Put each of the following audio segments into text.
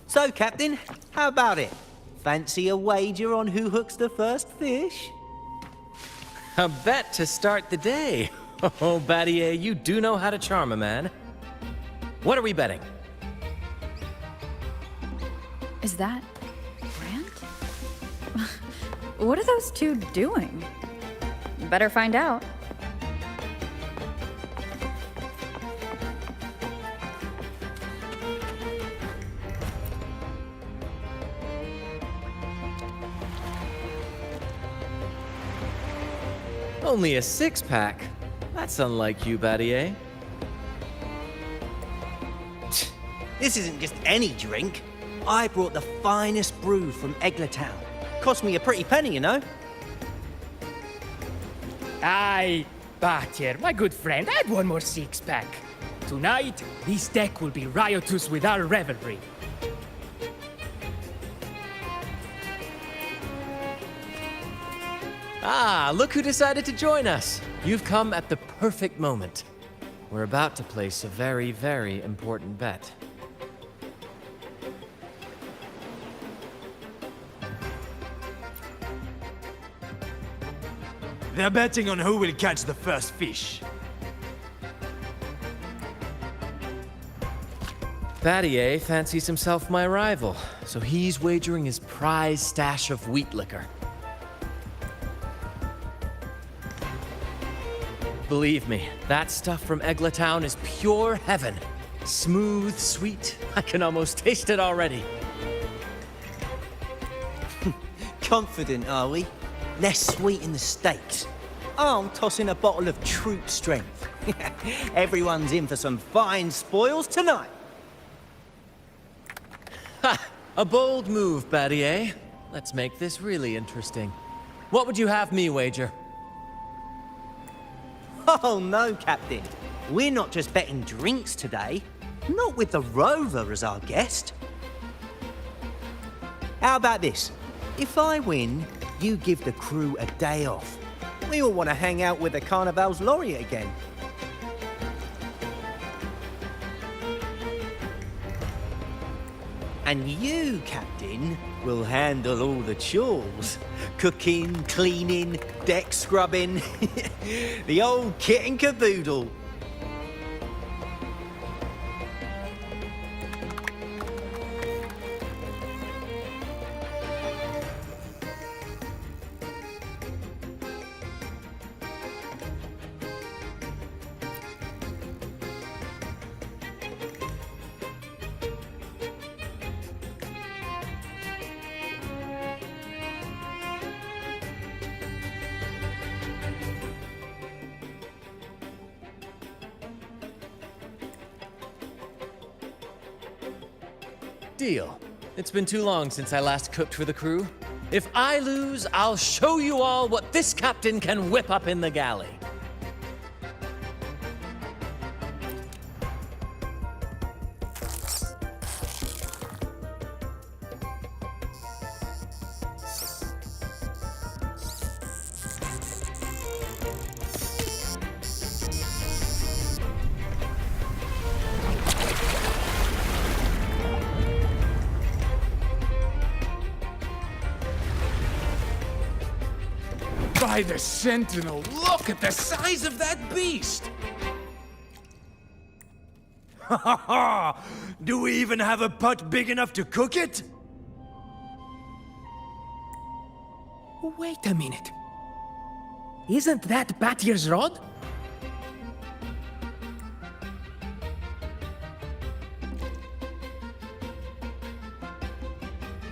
So, Captain, how about it? Fancy a wager on who hooks the first fish? A bet to start the day. Oh, Battier, you do know how to charm a man. What are we betting? Is that Brant? What are those two doing? Better find out. Only a six-pack? That's unlike you, Battier. This isn't just any drink. I brought the finest brew from Town. Cost me a pretty penny, you know. Aye, Battier, my good friend, add one more six-pack. Tonight, this deck will be riotous with our revelry. Ah, look who decided to join us. You've come at the perfect moment. We're about to place a very, very important bet. They're betting on who will catch the first fish. Battier fancies himself my rival, so he's wagering his prize stash of wheat liquor. Believe me, that stuff from Town is pure heaven. Smooth, sweet. I can almost taste it already. Confident, are we? Less sweet in the steaks. I'm tossing a bottle of Troupe strength. Everyone's in for some fine spoils tonight. Ha! A bold move, Battier. Let's make this really interesting. What would you have me wager? Oh no, Captain. We're not just betting drinks today. Not with the Rover as our guest. How about this? If I win, you give the crew a day off. We all want to hang out with the Carnival's laureate again. And you, Captain, will handle all the chores. Cooking, cleaning, deck scrubbing. The old kit and caboodle. Deal. It's been too long since I last cooked for the crew. If I lose, I'll show you all what this captain can whip up in the galley. By the Sentinel, look at the size of that beast! Ha ha ha! Do we even have a pot big enough to cook it? Wait a minute. Isn't that Battier's rod?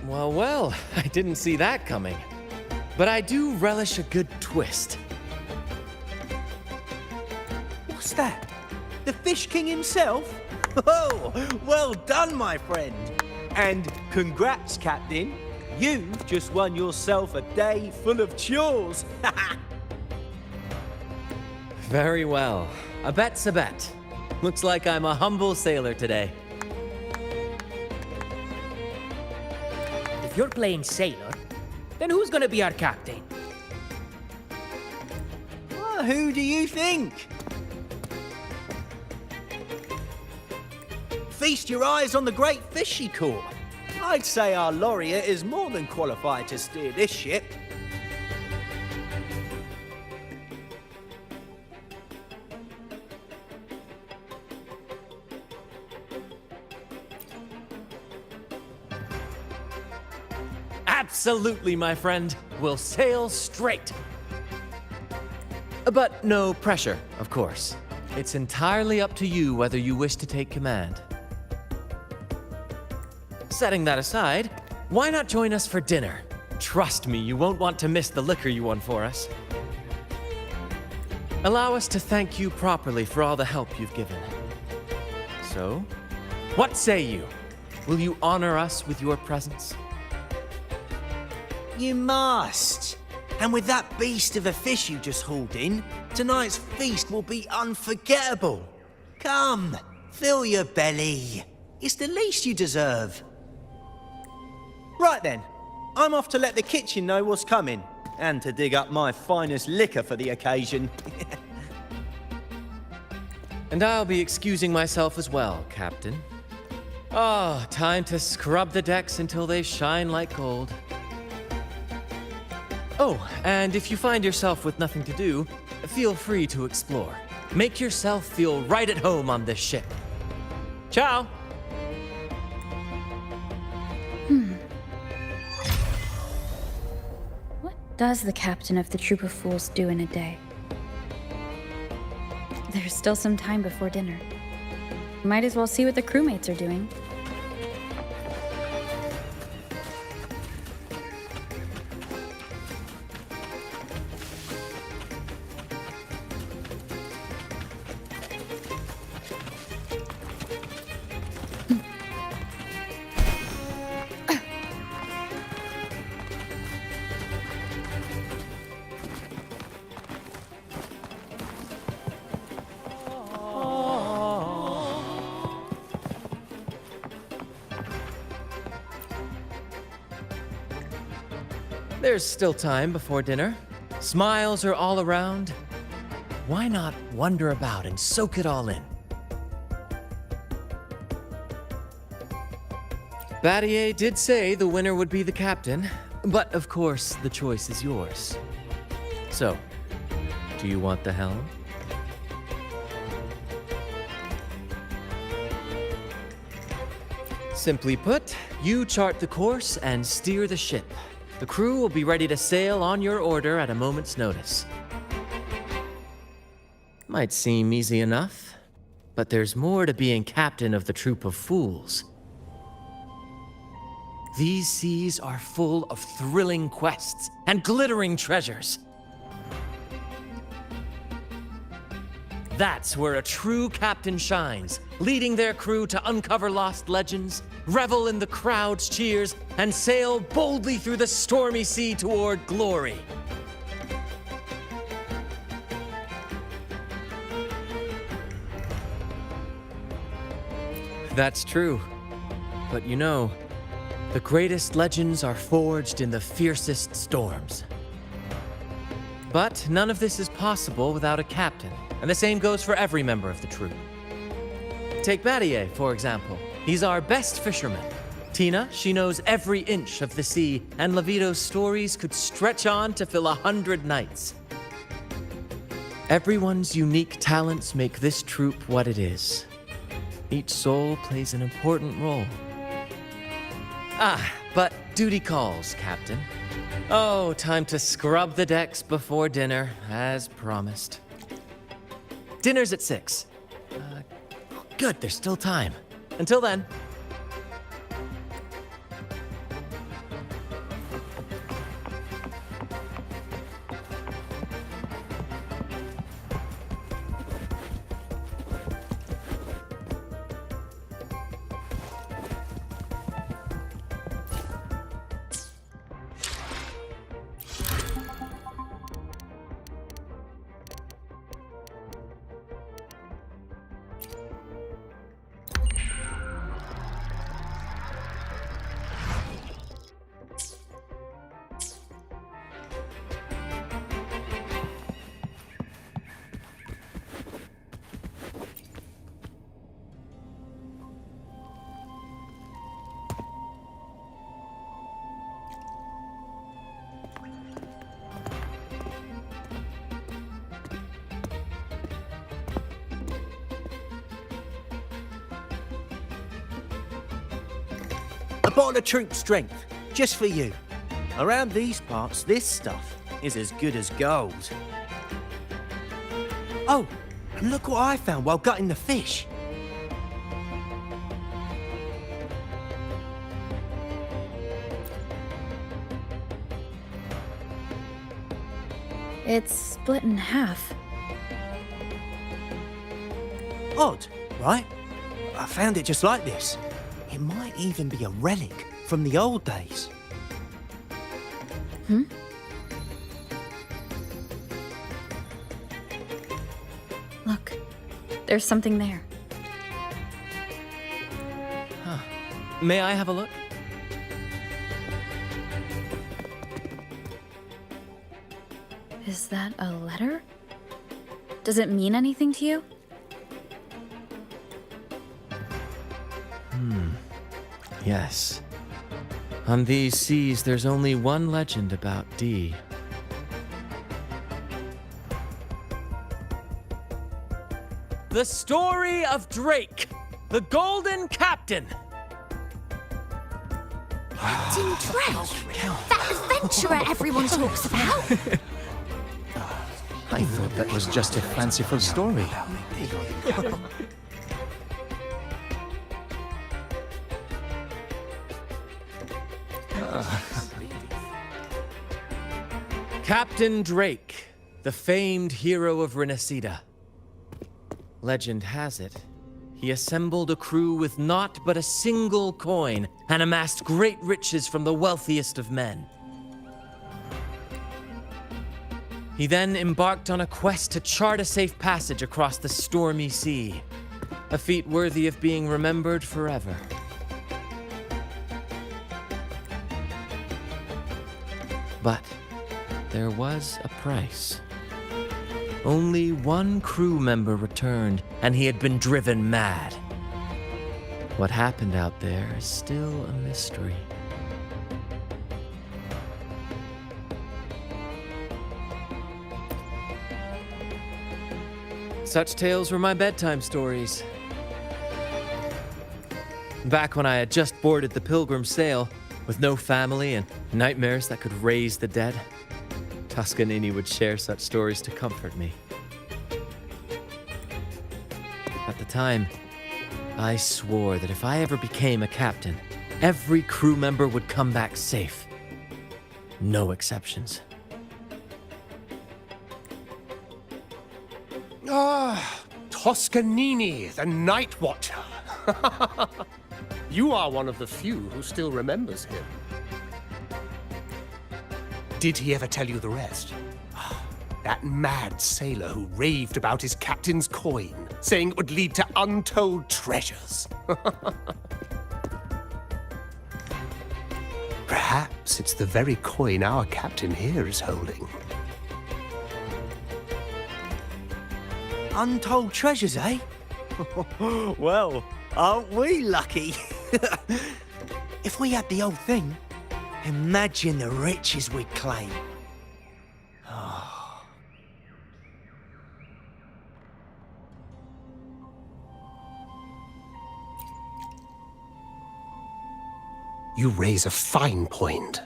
Well, well, I didn't see that coming. But I do relish a good twist. What's that? The Fish King himself? Oh, well done, my friend. And congrats, Captain. You've just won yourself a day full of chores. Very well. A bet's a bet. Looks like I'm a humble sailor today. If you're playing sailor, then who's gonna be our captain? Well, who do you think? Feast your eyes on the great fish she caught. I'd say our laureate is more than qualified to steer this ship. Absolutely, my friend. We'll sail straight. But no pressure, of course. It's entirely up to you whether you wish to take command. Setting that aside, why not join us for dinner? Trust me, you won't want to miss the liquor you won for us. Allow us to thank you properly for all the help you've given. So, what say you? Will you honor us with your presence? You must. And with that beast of a fish you just hauled in, tonight's feast will be unforgettable. Come, fill your belly. It's the least you deserve. Right then, I'm off to let the kitchen know what's coming, and to dig up my finest liquor for the occasion. And I'll be excusing myself as well, Captain. Oh, time to scrub the decks until they shine like gold. Oh, and if you find yourself with nothing to do, feel free to explore. Make yourself feel right at home on this ship. Ciao! What does the captain of the Troupe of Fools do in a day? There's still some time before dinner. Might as well see what the crewmates are doing. There's still time before dinner. Smiles are all around. Why not wander about and soak it all in? Battier did say the winner would be the captain, but of course the choice is yours. So, do you want the helm? Simply put, you chart the course and steer the ship. The crew will be ready to sail on your order at a moment's notice. Might seem easy enough, but there's more to being captain of the Troupe of Fools. These seas are full of thrilling quests and glittering treasures. That's where a true captain shines, leading their crew to uncover lost legends, revel in the crowd's cheers, and sail boldly through the stormy sea toward glory. That's true. But you know, the greatest legends are forged in the fiercest storms. But none of this is possible without a captain, and the same goes for every member of the troupe. Take Battier, for example. He's our best fisherman. Tina, she knows every inch of the sea, and Levito's stories could stretch on to fill 100 nights. Everyone's unique talents make this troupe what it is. Each soul plays an important role. But duty calls, Captain. Oh, time to scrub the decks before dinner, as promised. Dinner's at 6. Good, there's still time. Until then. bottle of Troupe strength, just for you. Around these parts, this stuff is as good as gold. Oh, and look what I found while gutting the fish. It's split in half. Odd, right? I found it just like this. It might even be a relic from the old days. Look, there's something there. May I have a look? Is that a letter? Does it mean anything to you? Yes. On these seas, there's only one legend about Dee. The story of Drake, the Golden Captain. Captain Drake? That adventurer everyone talks about? I thought that was just a fanciful story. Captain Drake, the famed hero of Renacida. Legend has it, he assembled a crew with naught but a single coin and amassed great riches from the wealthiest of men. He then embarked on a quest to chart a safe passage across the stormy sea, a feat worthy of being remembered forever. But there was a price. Only one crew member returned, and he had been driven mad. What happened out there is still a mystery. Such tales were my bedtime stories. Back when I had just boarded the Pilgrim sail, with no family and nightmares that could raise the dead, Toscanini would share such stories to comfort me. At the time, I swore that if I ever became a captain, every crew member would come back safe. No exceptions. Toscanini, the Night Watcher. You are one of the few who still remembers him. Did he ever tell you the rest? That mad sailor who raved about his captain's coin, saying it would lead to untold treasures. Perhaps it's the very coin our captain here is holding. Untold treasures, eh? Well, aren't we lucky? If we had the old thing, imagine the riches we'd claim. You raise a fine point.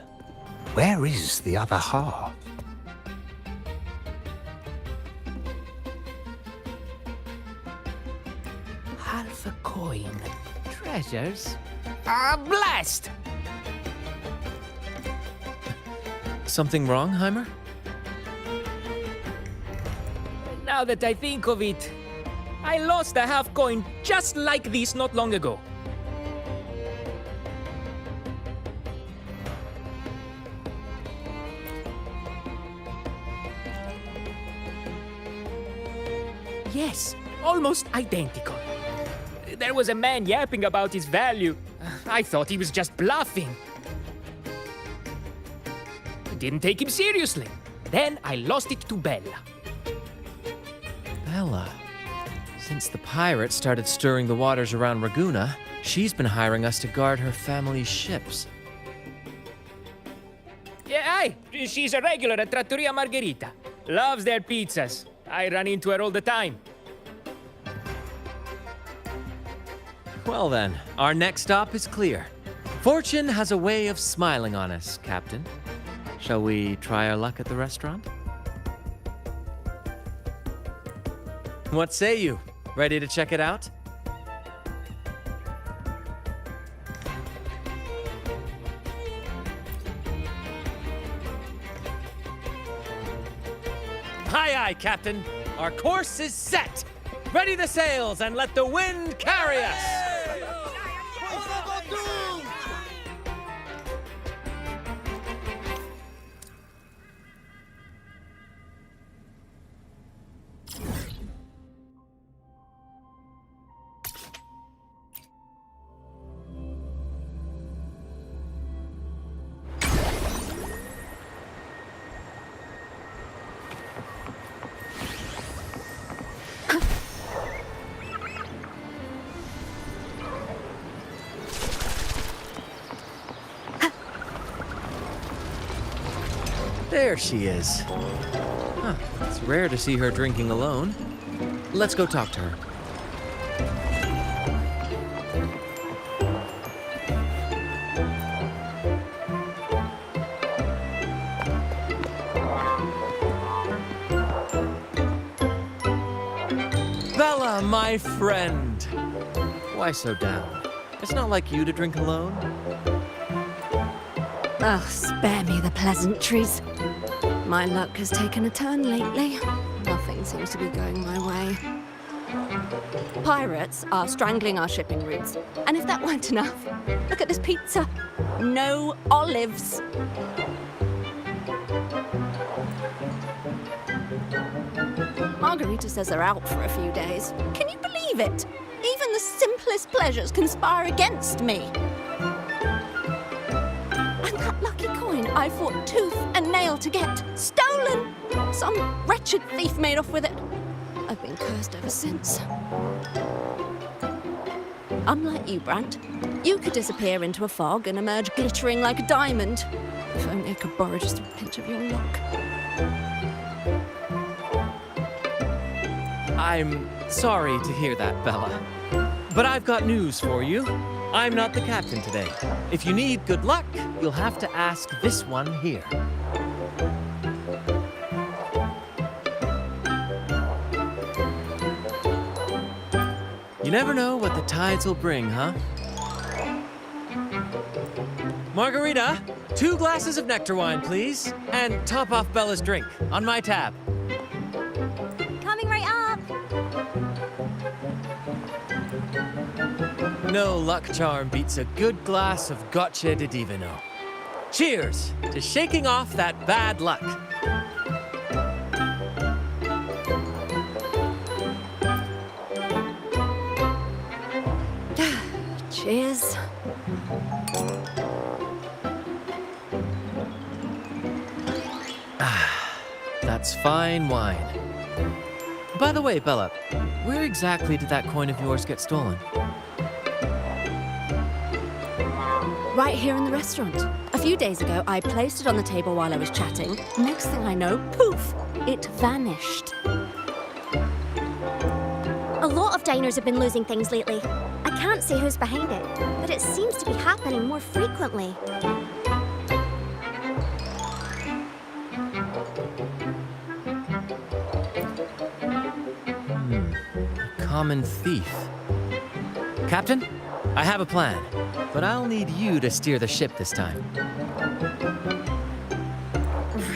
Where is the other half? Half a coin. Treasures? Ah, blast! Something wrong, Heimer? Now that I think of it, I lost a half coin just like this not long ago. Yes, almost identical. There was a man yapping about his value. I thought he was just bluffing. I didn't take him seriously. Then I lost it to Bella. Bella. Since the pirates started stirring the waters around Raguna, she's been hiring us to guard her family's ships. Yeah, aye. She's a regular at Trattoria Margherita. Loves their pizzas. I run into her all the time. Well then, our next stop is clear. Fortune has a way of smiling on us, Captain. Shall we try our luck at the restaurant? What say you? Ready to check it out? Aye, Captain. Our course is set. Ready the sails and let the wind carry us. There she is. Huh, it's rare to see her drinking alone. Let's go talk to her. Bella, my friend. Why so down? It's not like you to drink alone. Oh, spare me the pleasantries. My luck has taken a turn lately. Nothing seems to be going my way. Pirates are strangling our shipping routes. And if that weren't enough, look at this pizza. No olives. Margarita says they're out for a few days. Can you believe it? Even the simplest pleasures conspire against me. I fought tooth and nail to get stolen. Some wretched thief made off with it. I've been cursed ever since. Unlike you, Brant, you could disappear into a fog and emerge glittering like a diamond. If only I could borrow just a pinch of your luck. I'm sorry to hear that, Bella. But I've got news for you. I'm not the captain today. If you need good luck, you'll have to ask this one here. You never know what the tides will bring, huh? Margarita, 2 glasses of nectar wine, please. And top off Bella's drink on my tab. Coming right up. No luck charm beats a good glass of gotcha di divino. Cheers to shaking off that bad luck. Cheers. That's fine wine. By the way, Bella, where exactly did that coin of yours get stolen? Right here in the restaurant. A few days ago, I placed it on the table while I was chatting. Next thing I know, poof, it vanished. A lot of diners have been losing things lately. I can't say who's behind it, but it seems to be happening more frequently. A common thief. Captain, I have a plan, but I'll need you to steer the ship this time.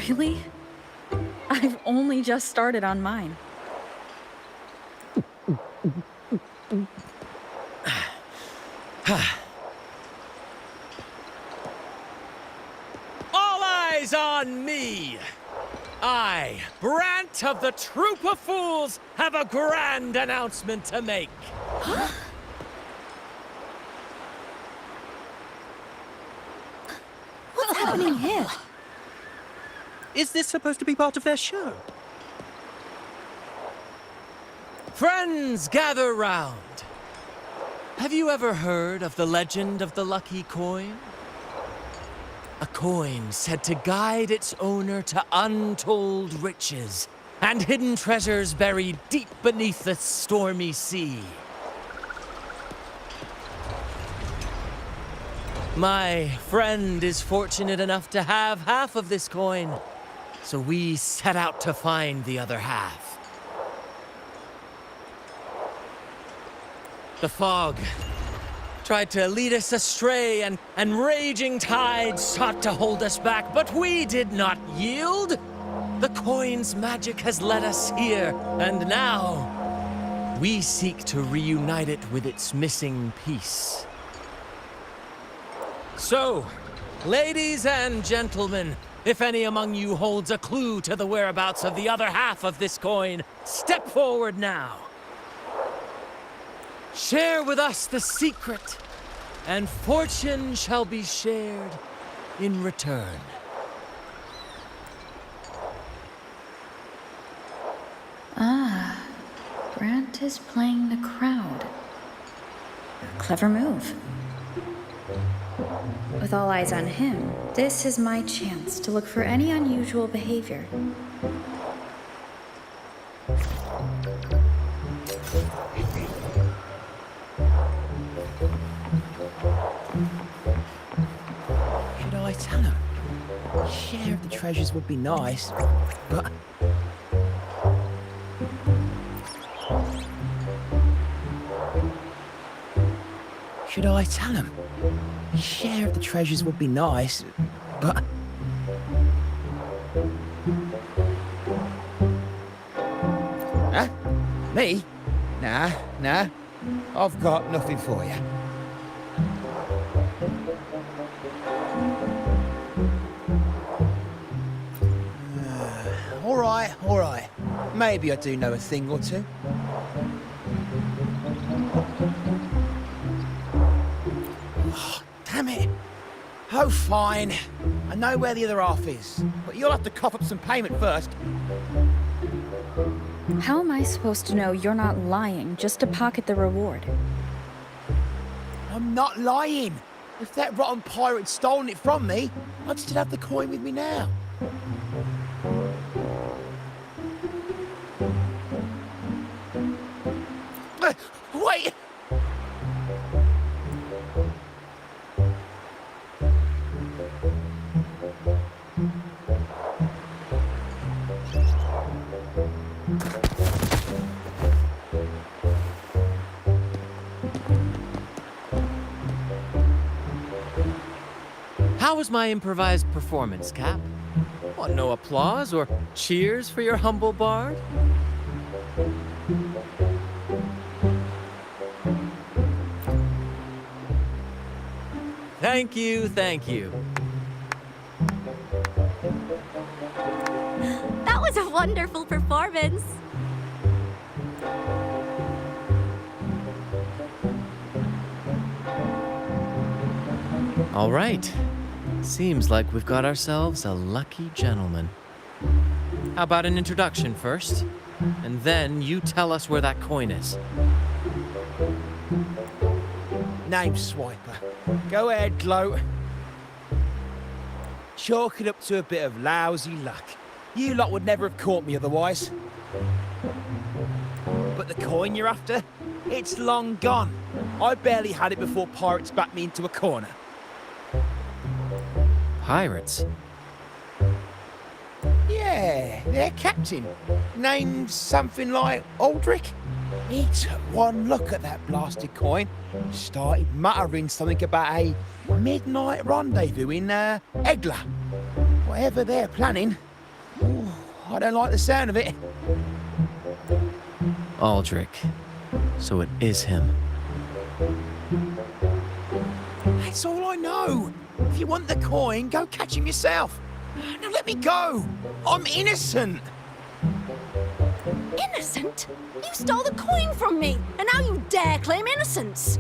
Really? I've only just started on mine. All eyes on me! I, Brant of the Troupe of Fools, have a grand announcement to make. What's happening here? Is this supposed to be part of their show? Friends, gather round. Have you ever heard of the legend of the lucky coin? A coin said to guide its owner to untold riches and hidden treasures buried deep beneath the stormy sea. My friend is fortunate enough to have half of this coin, so we set out to find the other half. The fog tried to lead us astray, and raging tides sought to hold us back, but we did not yield. The coin's magic has led us here, and now we seek to reunite it with its missing piece. So, ladies and gentlemen, if any among you holds a clue to the whereabouts of the other half of this coin, step forward now. Share with us the secret, and fortune shall be shared in return. Ah, Brant is playing the crowd. Clever move. With all eyes on him, this is my chance to look for any unusual behavior. Should I tell him? Share of the treasures would be nice, but... Should I tell him? Share of the treasures would be nice, but... Huh? Me? Nah. I've got nothing for you. All right. Maybe I do know a thing or two. Oh, damn it. Oh, fine. I know where the other half is, but you'll have to cough up some payment first. How am I supposed to know you're not lying just to pocket the reward? I'm not lying. If that rotten pirate had stolen it from me, I'd still have the coin with me now. Wait! How was my improvised performance, Cap? Want no applause or cheers for your humble bard? Thank you. That was a wonderful performance. All right. Seems like we've got ourselves a lucky gentleman. How about an introduction first? And then you tell us where that coin is. Name Swiper. Go ahead, gloat. Chalk it up to a bit of lousy luck. You lot would never have caught me otherwise. But the coin you're after? It's long gone. I barely had it before pirates backed me into a corner. Pirates? Yeah, their captain. Named something like Aldrich. He took one look at that blasted coin, started muttering something about a midnight rendezvous in Egla. Whatever they're planning. Ooh, I don't like the sound of it. Aldrich. So it is him. That's all I know. If you want the coin, go catch him yourself. Now let me go. I'm innocent. Innocent? You stole the coin from me, and now you dare claim innocence.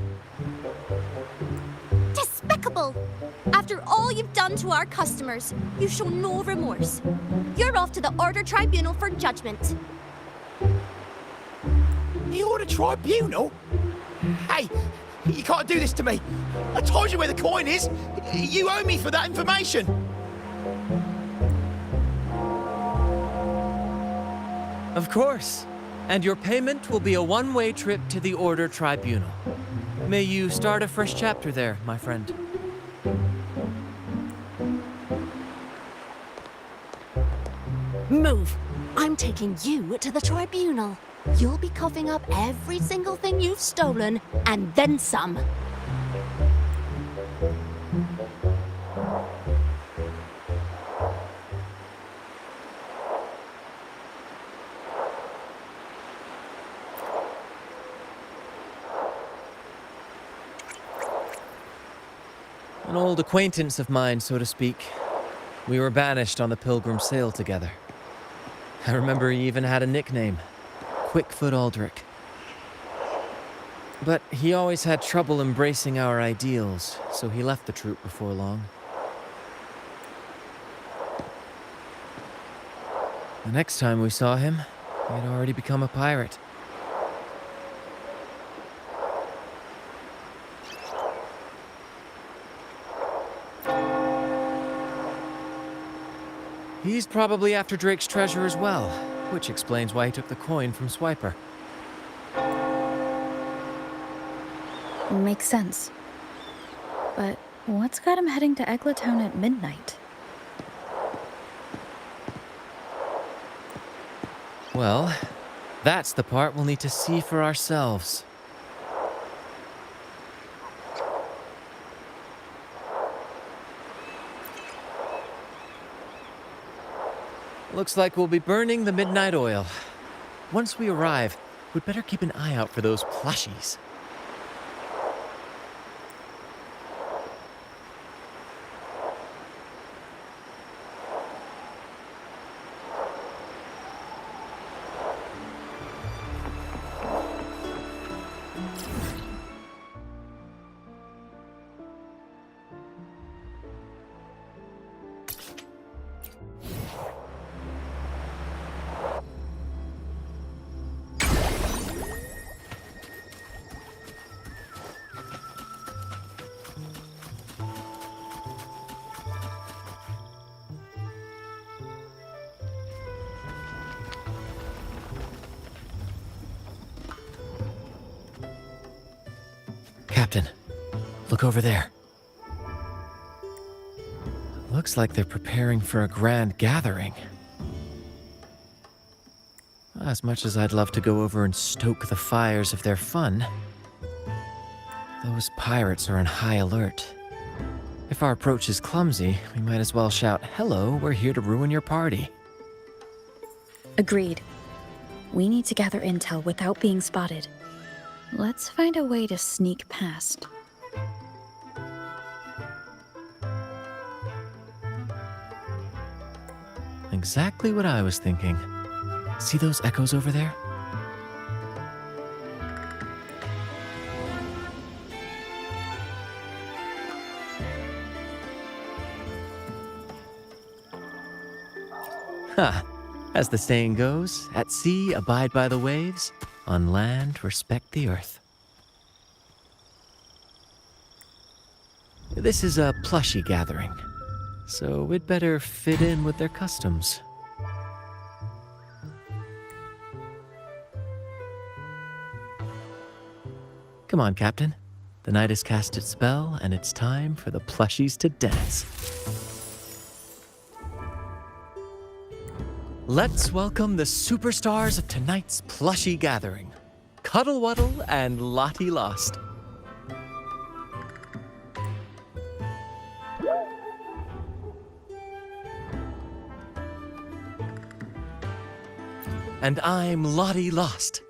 Despicable! After all you've done to our customers, you show no remorse. You're off to the Order Tribunal for judgment. The Order Tribunal? Hey, you can't do this to me. I told you where the coin is. You owe me for that information. Of course. And your payment will be a one-way trip to the Order Tribunal. May you start a fresh chapter there, my friend. Move! I'm taking you to the tribunal. You'll be coughing up every single thing you've stolen, and then some. An old acquaintance of mine, so to speak. We were banished on the Pilgrim sail together. I remember he even had a nickname, Quickfoot Aldrich. But he always had trouble embracing our ideals, so he left the troupe before long. The next time we saw him, he had already become a pirate. He's probably after Drake's treasure as well, which explains why he took the coin from Swiper. Makes sense. But what's got him heading to Eglatown at midnight? Well, that's the part we'll need to see for ourselves. Looks like we'll be burning the midnight oil. Once we arrive, we'd better keep an eye out for those plushies. Captain, look over there. Looks like they're preparing for a grand gathering. As much as I'd love to go over and stoke the fires of their fun, those pirates are on high alert. If our approach is clumsy, we might as well shout, "Hello, we're here to ruin your party." Agreed. We need to gather intel without being spotted. Let's find a way to sneak past. Exactly what I was thinking. See those echoes over there? Ha! As the saying goes, at sea abide by the waves, on land respect the earth. This is a plushie gathering, so we'd better fit in with their customs. Come on, Captain. The night has cast its spell, and it's time for the plushies to dance. Let's welcome the superstars of tonight's plushie gathering, Cuddle Wuddle and Lottie Lost. And I'm Lottie Lost.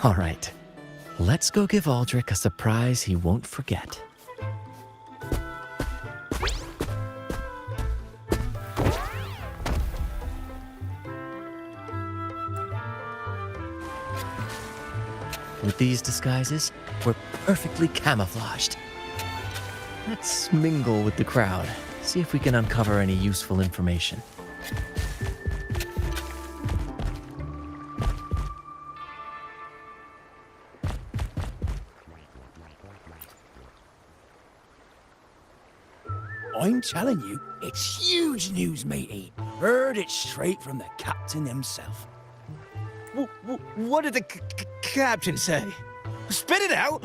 All right, let's go give Aldrich a surprise he won't forget. With these disguises, we're perfectly camouflaged. Let's mingle with the crowd, see if we can uncover any useful information. I'm telling you, it's huge news, matey. Heard it straight from the captain himself. What did the captain say? Spit it out!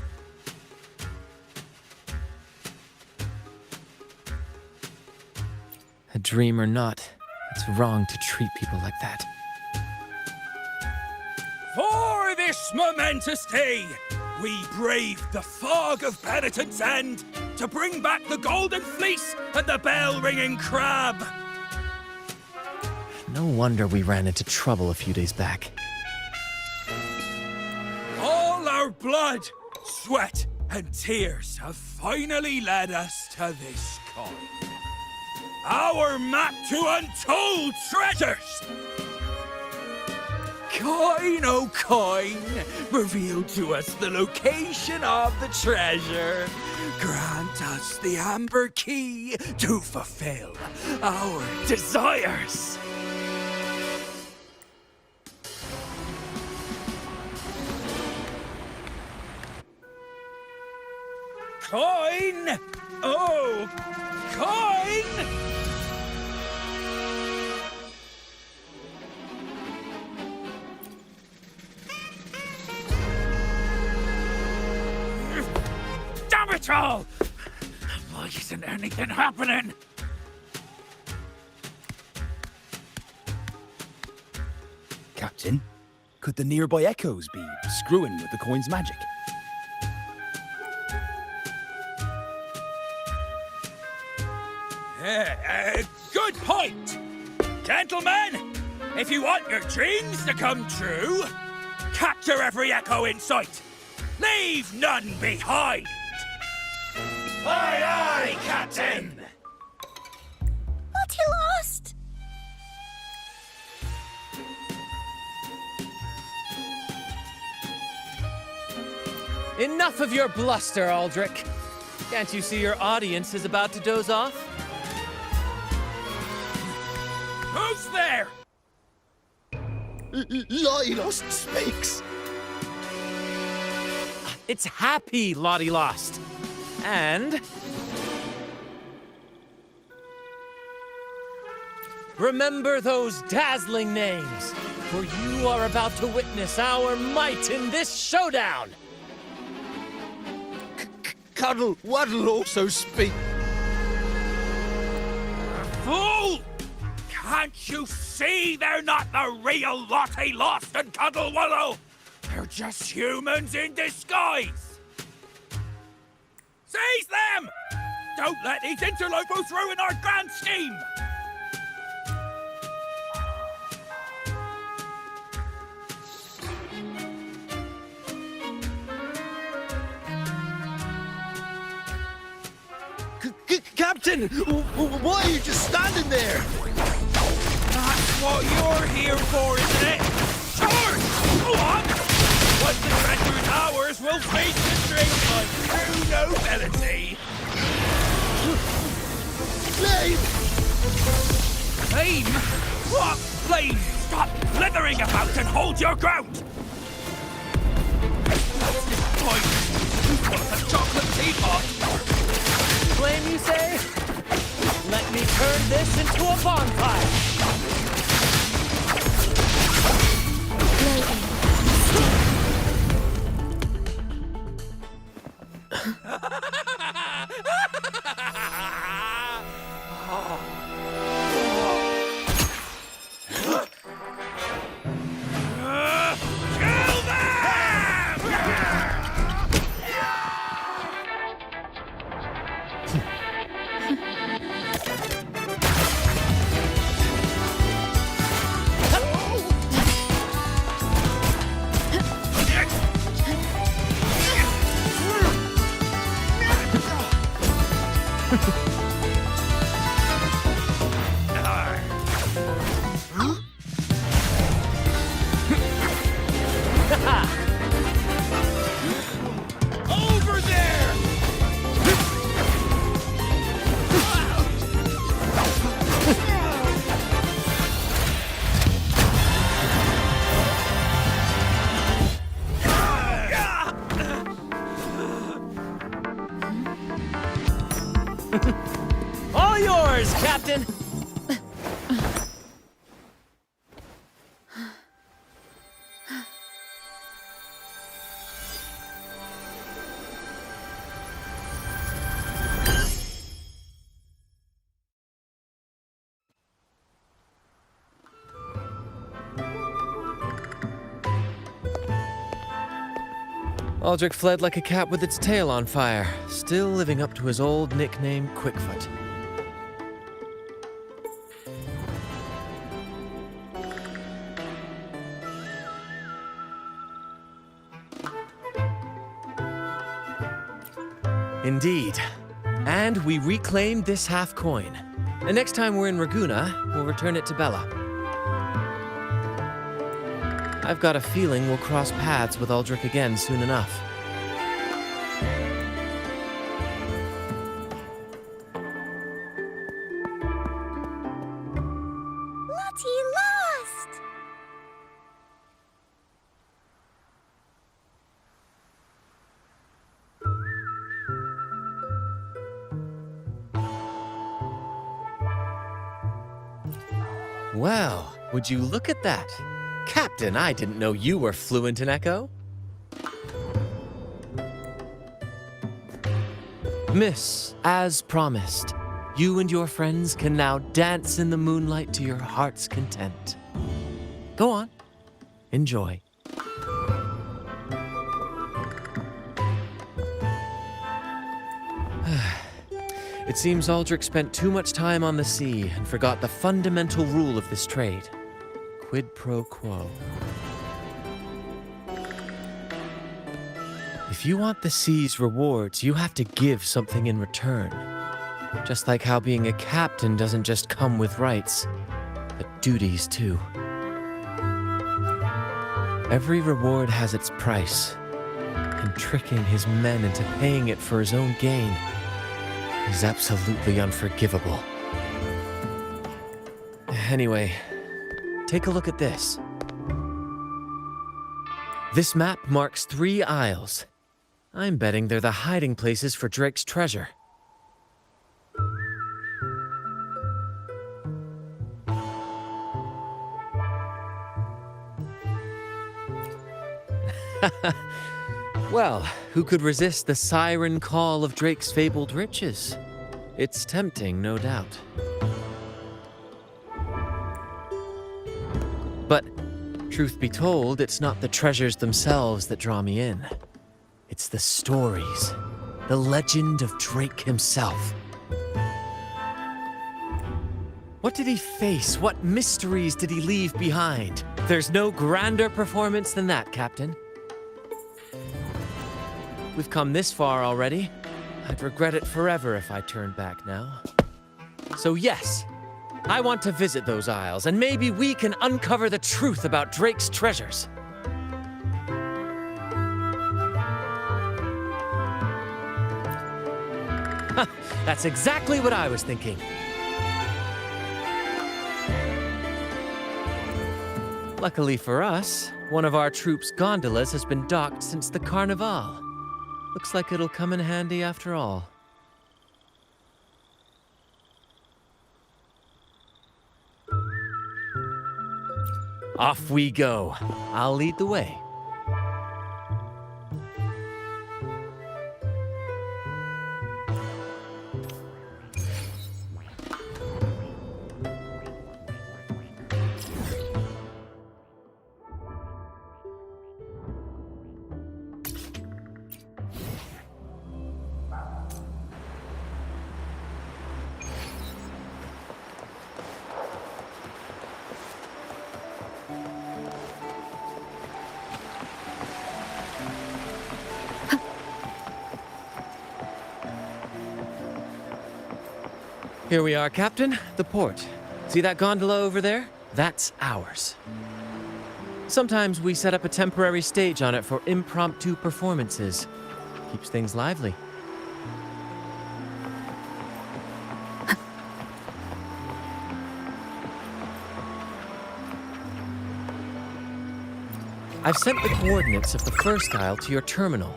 A dream or not, it's wrong to treat people like that. For this momentous day, we braved the fog of penitence end to bring back the golden fleece and the bell-ringing crab. No wonder we ran into trouble a few days back. All our blood, sweat, and tears have finally led us to this coin. Our map to untold treasures! Coin, oh coin, reveal to us the location of the treasure. Grant us the amber key to fulfill our desires. Coin! Oh, coin! Damn it all! Why isn't anything happening? Captain, could the nearby echoes be screwing with the coin's magic? Good point! Gentlemen, if you want your dreams to come true, capture every echo in sight. Leave none behind! Aye, aye, Captain! But he lost! Enough of your bluster, Aldrich. Can't you see your audience is about to doze off? Who's there? Lost speaks. It's happy Lottie lost. And... remember those dazzling names, for you are about to witness our might in this showdown! Cuddle, Waddle also speak. Fool! Can't you see they're not the real Lottie Lost and Cuddle Wallow? They're just humans in disguise! Seize them! Don't let these interlopers ruin our grand scheme! Captain, why are you just standing there? That's what you're here for, isn't it? Sure! Go on! Once the treasure's ours, we'll face the strings like true nobility. Flame! Flame? What flame? Stop blithering about and hold your ground! What's this point? Who's got a chocolate teapot? Flame, you say? Let me turn this into a bonfire! Kill them! Over there! All yours, Captain! Aldrich fled like a cat with its tail on fire, still living up to his old nickname, Quickfoot. Indeed. And we reclaimed this half coin. And next time we're in Raguna, we'll return it to Bella. I've got a feeling we'll cross paths with Aldrich again soon enough. Lottie lost! Well, would you look at that? Captain, I didn't know you were fluent in Echo. Miss, as promised, you and your friends can now dance in the moonlight to your heart's content. Go on. Enjoy. It seems Aldrich spent too much time on the sea and forgot the fundamental rule of this trade. Quid pro quo. If you want the sea's rewards, you have to give something in return. Just like how being a captain doesn't just come with rights, but duties too. Every reward has its price, and tricking his men into paying it for his own gain is absolutely unforgivable. Anyway, take a look at this. This map marks 3 isles. I'm betting they're the hiding places for Drake's treasure. Well, who could resist the siren call of Drake's fabled riches? It's tempting, no doubt. But, truth be told, it's not the treasures themselves that draw me in. It's the stories, the legend of Drake himself. What did he face? What mysteries did he leave behind? There's no grander performance than that, Captain. We've come this far already. I'd regret it forever if I turned back now. So yes, I want to visit those isles, and maybe we can uncover the truth about Drake's treasures. That's exactly what I was thinking. Luckily for us, one of our troupe's gondolas has been docked since the Carnival. Looks like it'll come in handy after all. Off we go. I'll lead the way. Here we are, Captain. The port. See that gondola over there? That's ours. Sometimes we set up a temporary stage on it for impromptu performances. Keeps things lively. I've sent the coordinates of the first isle to your terminal.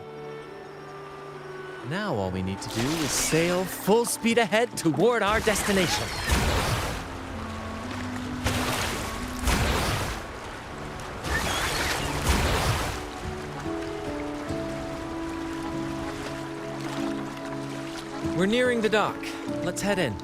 Now all we need to do is sail full speed ahead toward our destination. We're nearing the dock. Let's head in.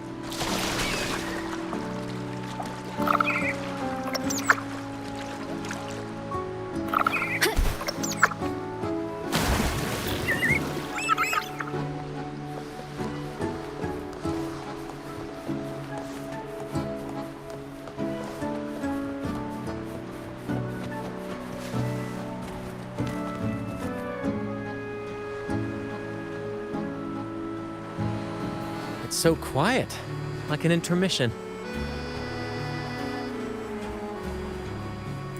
so quiet, like an intermission.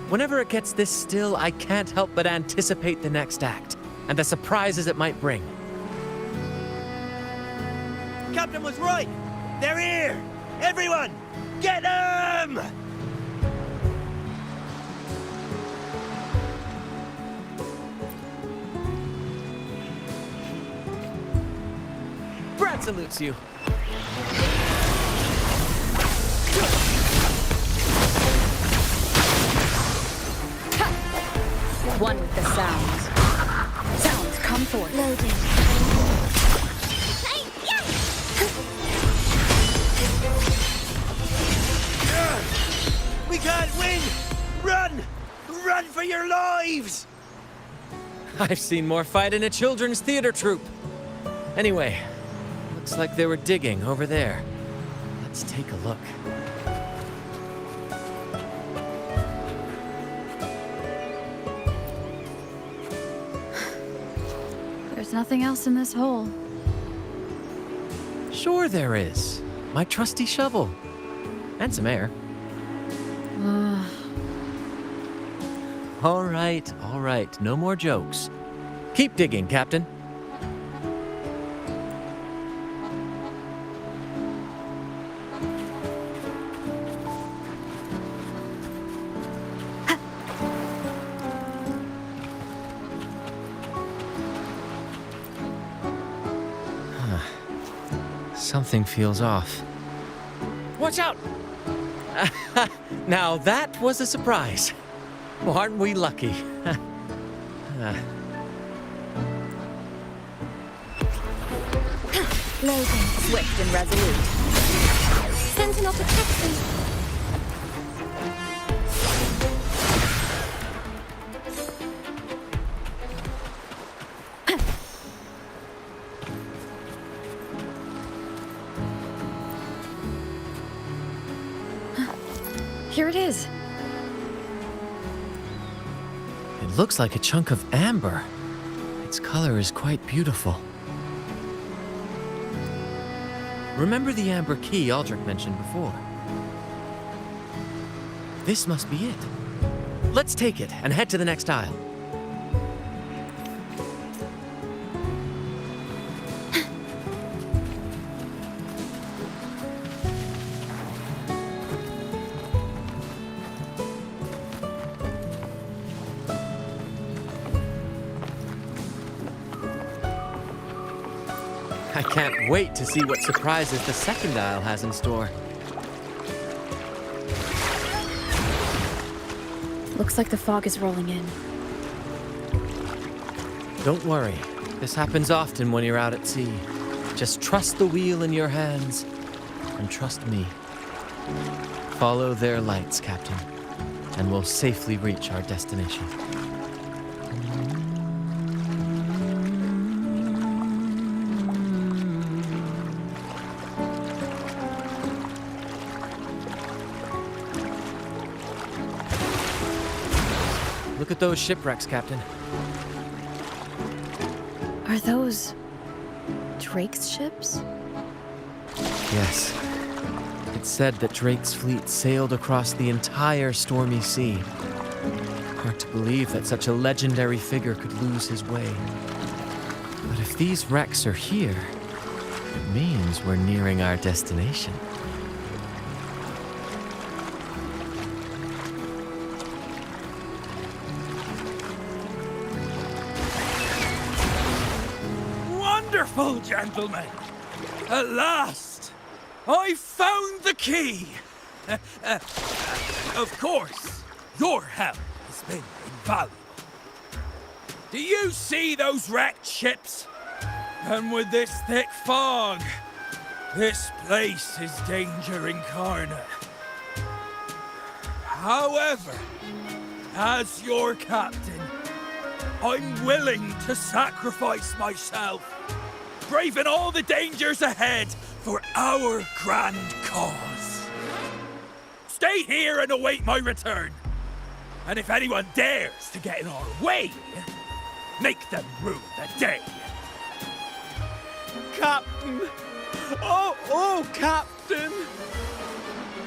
Whenever it gets this still, I can't help but anticipate the next act, and the surprises it might bring. Captain was right! They're here! Everyone, get them! Brant salutes you. One with the sounds. Sounds come forth. Loading. Hey, yes! We can't win! Run! Run for your lives! I've seen more fight in a children's theater troupe. Anyway, looks like they were digging over there. Let's take a look. There's nothing else in this hole. Sure there is. My trusty shovel. And some air. All right. No more jokes. Keep digging, Captain. Something feels off. Watch out! Now that was a surprise. Well, aren't we lucky? Loading. Swift and resolute. Sentinel protection. Here it is. It looks like a chunk of amber. Its color is quite beautiful. Remember the amber key Aldrich mentioned before? This must be it. Let's take it and head to the next aisle. I can't wait to see what surprises the second aisle has in store. Looks like the fog is rolling in. Don't worry. This happens often when you're out at sea. Just trust the wheel in your hands, and trust me. Follow their lights, Captain, and we'll safely reach our destination. Look at those shipwrecks, Captain. Are those Drake's ships? Yes. It's said that Drake's fleet sailed across the entire stormy sea. Hard to believe that such a legendary figure could lose his way. But if these wrecks are here, it means we're nearing our destination. Wonderful, gentlemen! At last, I found the key! Of course, your help has been invaluable. Do you see those wrecked ships? And with this thick fog, this place is danger incarnate. However, as your captain, I'm willing to sacrifice myself, braving all the dangers ahead for our grand cause. Stay here and await my return. And if anyone dares to get in our way, make them rue the day. Captain, Oh, Captain!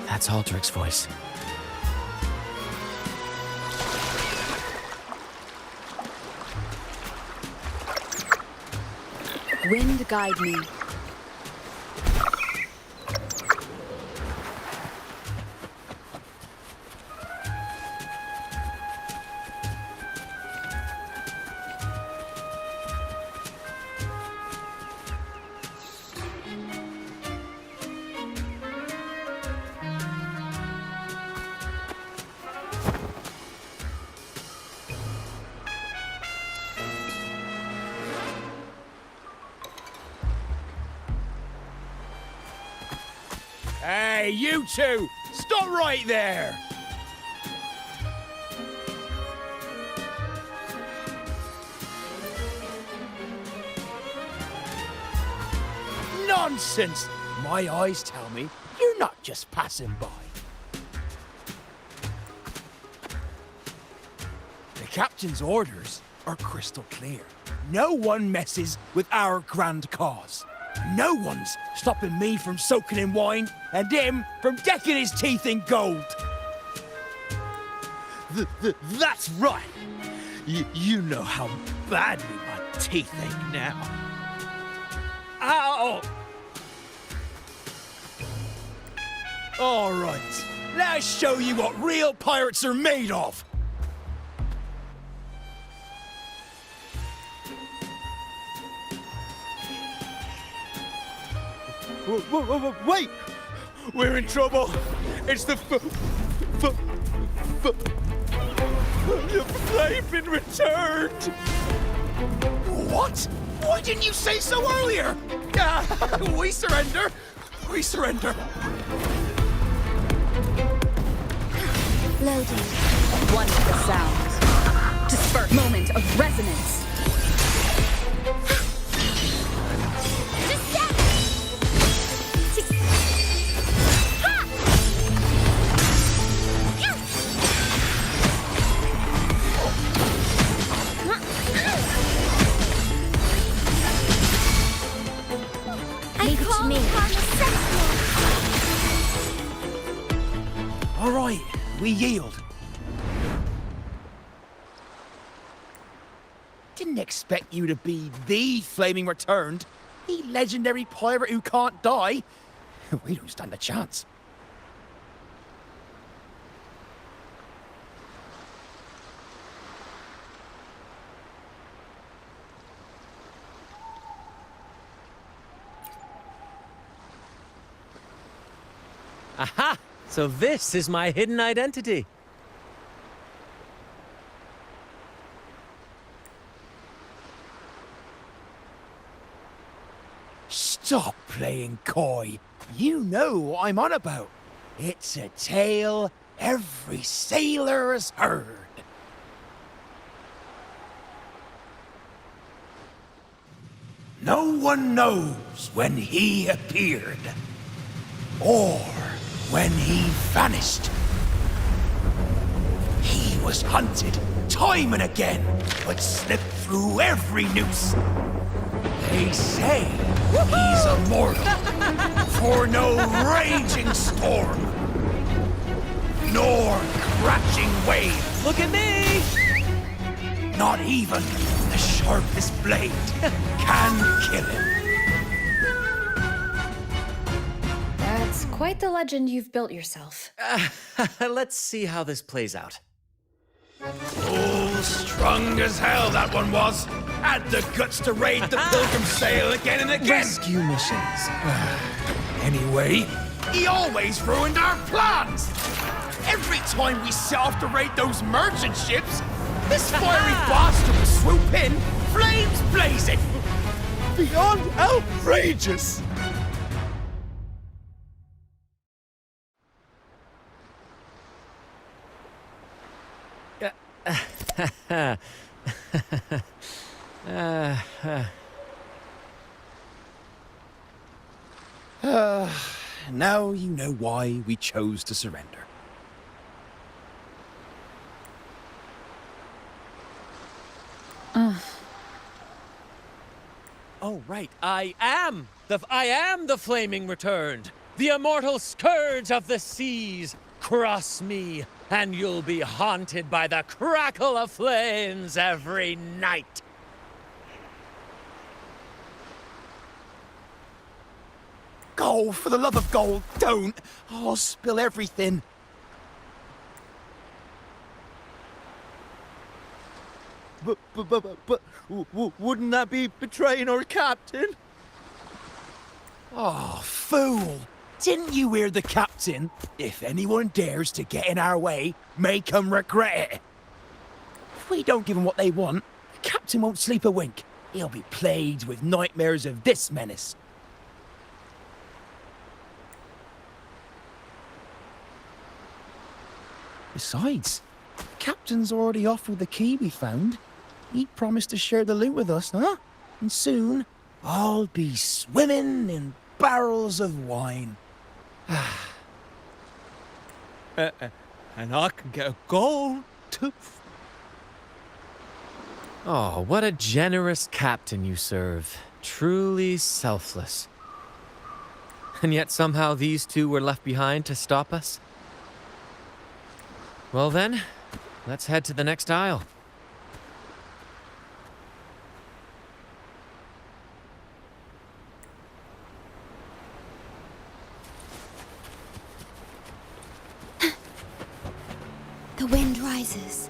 That's Aldrich's voice. Wind guide me. Hey, you two! Stop right there! Nonsense! My eyes tell me you're not just passing by. The captain's orders are crystal clear. No one messes with our grand cause. No one's stopping me from soaking in wine and him from decking his teeth in gold. That's right. You know how badly my teeth ache now. Ow! All right, let's show you what real pirates are made of. Wait! We're in trouble. It's the they've been returned. What? Why didn't you say so earlier? We surrender. We surrender. Loading. Wonderful sound. Disperse. Moment of resonance. All right, we yield. Didn't expect you to be the Flaming Returned, the legendary pirate who can't die. We don't stand a chance. Aha! So this is my hidden identity. Stop playing coy. You know what I'm on about. It's a tale every sailor has heard. No one knows when he appeared, or when he vanished. He was hunted time and again, but slipped through every noose. They say he's immortal, for no raging storm, nor crashing wave. Look at me! Not even the sharpest blade can kill him. That's quite the legend you've built yourself. Let's see how this plays out. Oh, strong as hell that one was. Had the guts to raid the Pilgrim Sail again and again. Rescue missions. Anyway, he always ruined our plans. Every time we set off to raid those merchant ships, this fiery bastard would swoop in, flames blazing. Beyond outrageous. Now you know why we chose to surrender. Oh, right. I am the flaming returned, the immortal scourge of the seas. Cross me, and you'll be haunted by the crackle of flames every night. Gold, for the love of gold, don't! I'll spill everything. But wouldn't that be betraying our captain? Oh, fool! Didn't you hear the captain? If anyone dares to get in our way, make 'em regret it. If we don't give 'em what they want, the captain won't sleep a wink. He'll be plagued with nightmares of this menace. Besides, the captain's already offered the key we found. He promised to share the loot with us, huh? And soon, I'll be swimming in barrels of wine. And I can get a gold tooth. Oh, what a generous captain you serve. Truly selfless. And yet somehow these two were left behind to stop us? Well then, let's head to the next aisle. The wind rises.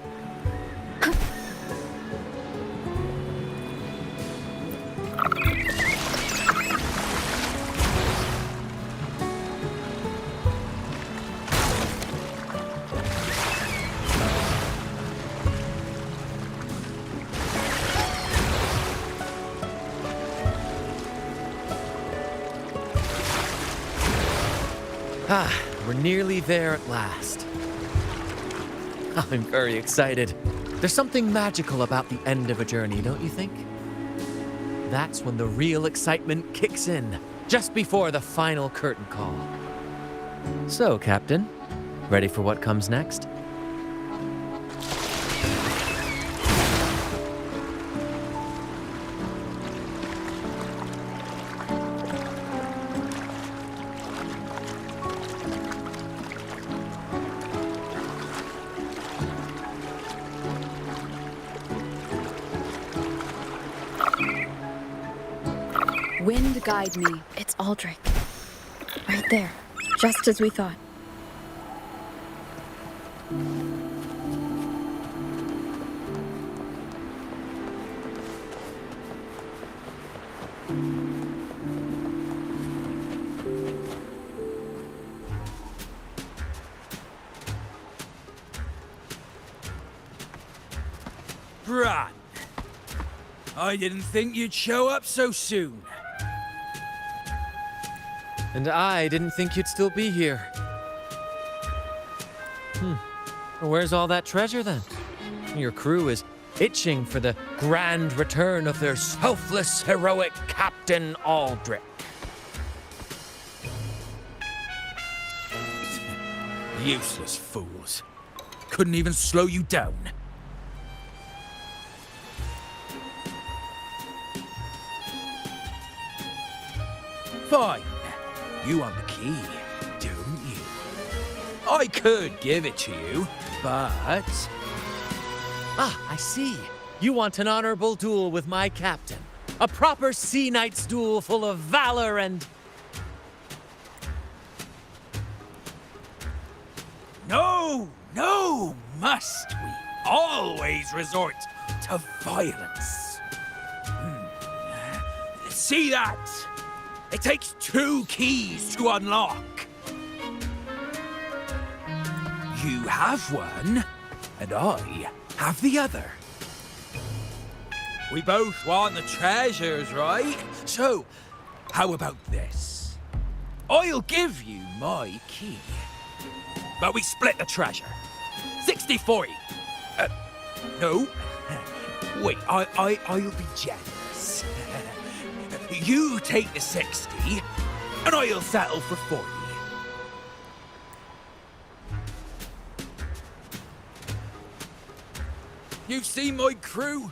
Ah, we're nearly there at last. I'm very excited. There's something magical about the end of a journey, don't you think? That's when the real excitement kicks in, just before the final curtain call. So, Captain, ready for what comes next? Wind guide me. It's Aldrich. Right there. Just as we thought. Brant, I didn't think you'd show up so soon. And I didn't think you'd still be here. Where's all that treasure then? Your crew is itching for the grand return of their selfless, heroic Captain Aldrich. Useless fools. Couldn't even slow you down. Fine. You want the key, don't you? I could give it to you, but... Ah, I see. You want an honorable duel with my captain. A proper sea knight's duel full of valor and... No, must we always resort to violence? See that? It takes 2 keys to unlock. You have one, and I have the other. We both want the treasures, right? So, how about this? I'll give you my key, but we split the treasure. 60-40. No. Wait, I'll be generous. You take the 60, and I'll settle for 40. You see my crew?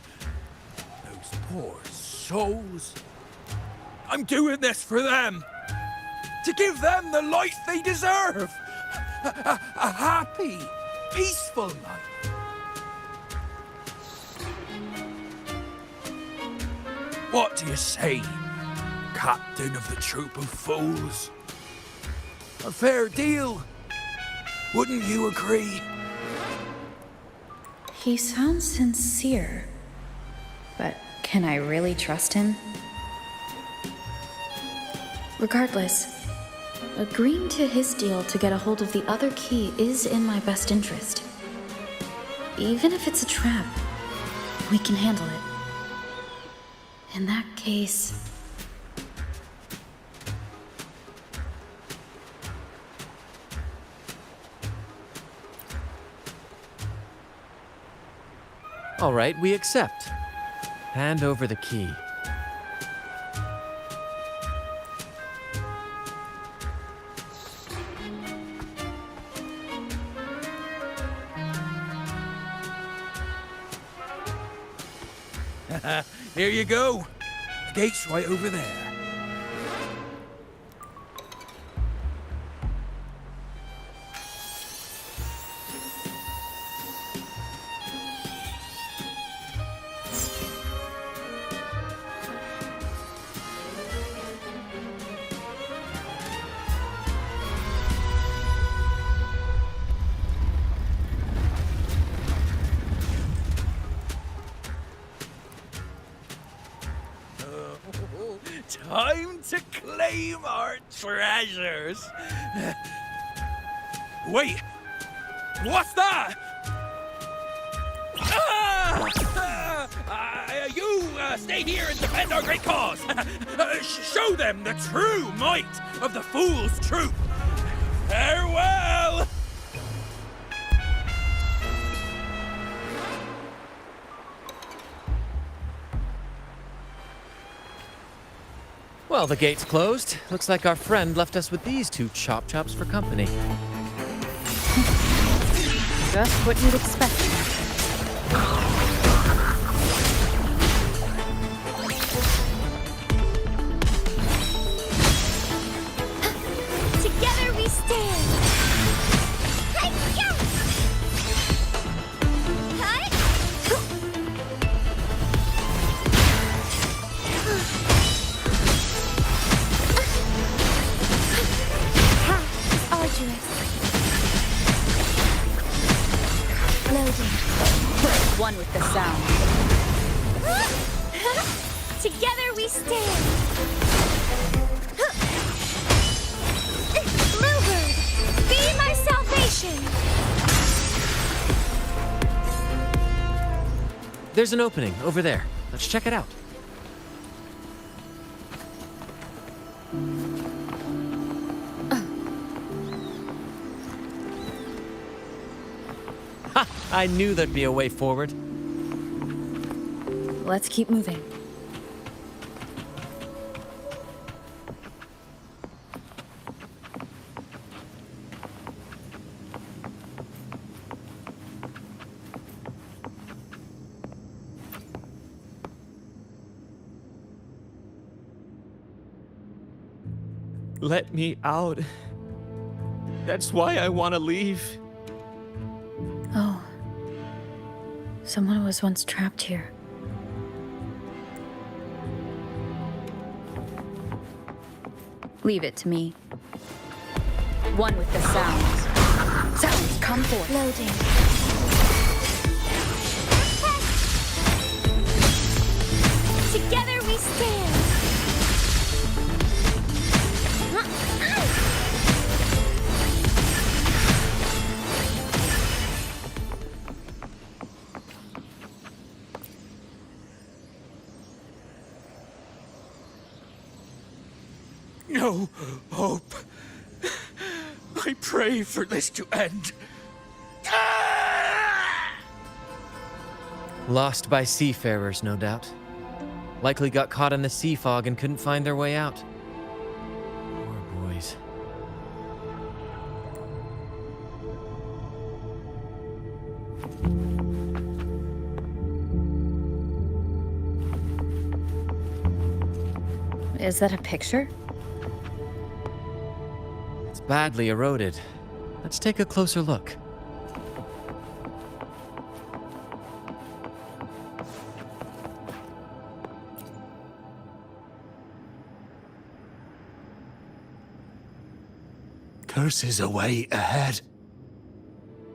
Those poor souls. I'm doing this for them. To give them the life they deserve. A happy, peaceful life. What do you say, Captain of the Troupe of Fools? A fair deal, wouldn't you agree? He sounds sincere, but can I really trust him? Regardless, agreeing to his deal to get a hold of the other key is in my best interest. Even if it's a trap, we can handle it. In that case... All right, we accept. Hand over the key. Here you go. The gate's right over there. Time to claim our treasures. Wait, what's that? You stay here and defend our great cause. Show them the true might of the Fool's Troupe. Farewell. Well, the gate's closed. Looks like our friend left us with these two chop chops for company. just what you'd expect. Together we stand. Hi-ya! Hi! Arduous. Loading. One with the sound. Together we stand. Bluebird, be my salvation. There's an opening over there. Let's check it out. Ha! I knew there'd be a way forward. Let's keep moving. Let me out. That's why I want to leave. Oh. Someone was once trapped here. Leave it to me. One with the sounds. Sounds, come forth. Loading. Together we stand. No hope. I pray for this to end. Lost by seafarers, no doubt. Likely got caught in the sea fog and couldn't find their way out. Poor boys. Is that a picture? It's badly eroded. Let's take a closer look. Curses away ahead.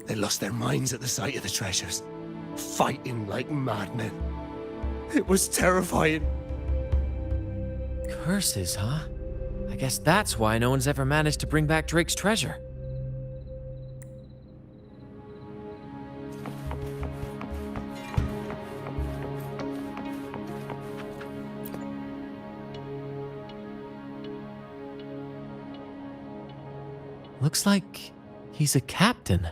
They lost their minds at the sight of the treasures, fighting like madmen. It was terrifying. Curses, huh? I guess that's why no one's ever managed to bring back Drake's treasure. Looks like he's a captain.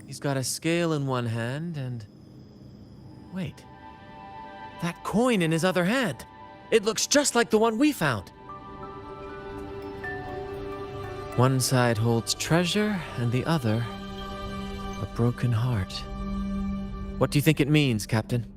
He's got a scale in one hand and... Wait. That coin in his other hand. It looks just like the one we found. One side holds treasure and the other a broken heart. What do you think it means, Captain?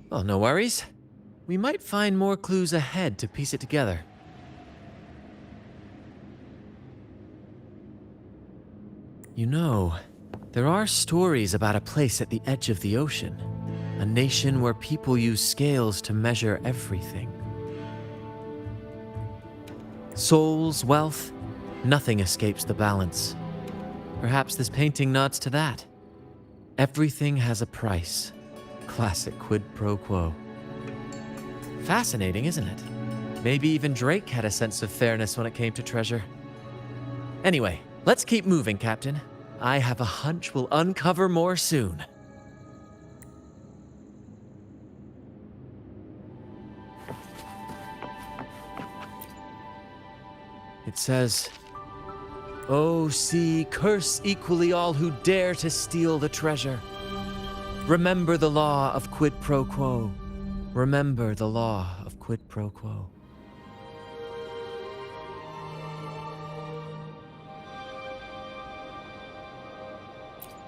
Well, no worries. We might find more clues ahead to piece it together. You know, there are stories about a place at the edge of the ocean. A nation where people use scales to measure everything. Souls, wealth, nothing escapes the balance. Perhaps this painting nods to that. Everything has a price. Classic quid pro quo. Fascinating, isn't it? Maybe even Drake had a sense of fairness when it came to treasure. Anyway, let's keep moving, Captain. I have a hunch we'll uncover more soon. It says, "Oh, sea, curse equally all who dare to steal the treasure. Remember the law of quid pro quo. Remember the law of quid pro quo."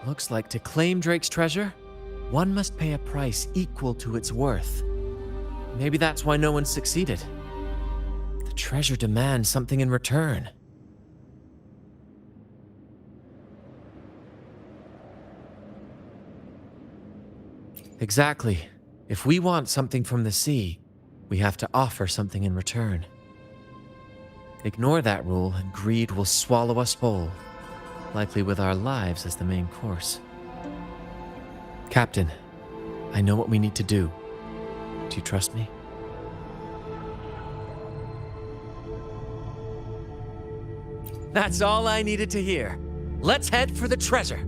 Looks like to claim Drake's treasure, one must pay a price equal to its worth. Maybe that's why no one succeeded. The treasure demands something in return. Exactly. If we want something from the sea, we have to offer something in return. Ignore that rule and greed will swallow us whole, likely with our lives as the main course. Captain, I know what we need to do. Do you trust me? That's all I needed to hear. Let's head for the treasure.